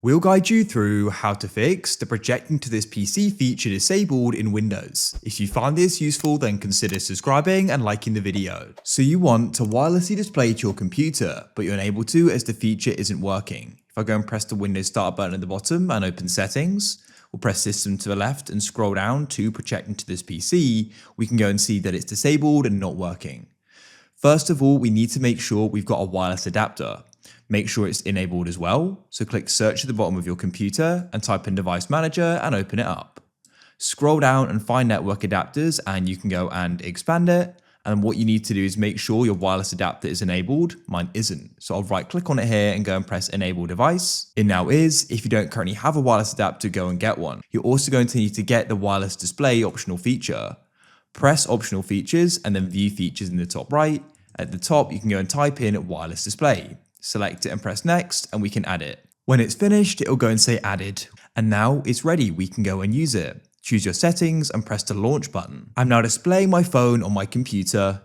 We'll guide you through how to fix the projecting to this PC feature disabled in Windows. If you find this useful, then consider subscribing and liking the video. So you want to wirelessly display to your computer, but you're unable to as the feature isn't working. If I go and press the Windows Start button at the bottom and open Settings, we'll press System to the left and scroll down to projecting to this PC, we can go and see that it's disabled and not working. First of all, we need to make sure we've got a wireless adapter. Make sure it's enabled as well, so click search at the bottom of your computer and type in device manager and open it up. Scroll down and find network adapters and you can go and expand it, and what you need to do is make sure your wireless adapter is enabled. Mine isn't, so I'll right click on it here and go and press enable device. It now is. If you don't currently have a wireless adapter, go and get one. You're also going to need to get the wireless display optional feature. Press optional features and then view features in the top right. At the top you can go and type in wireless display. Select it and press next and we can add it. When it's finished, it'll go and say added. And now it's ready, we can go and use it. Choose your settings and press the launch button. I'm now displaying my phone on my computer.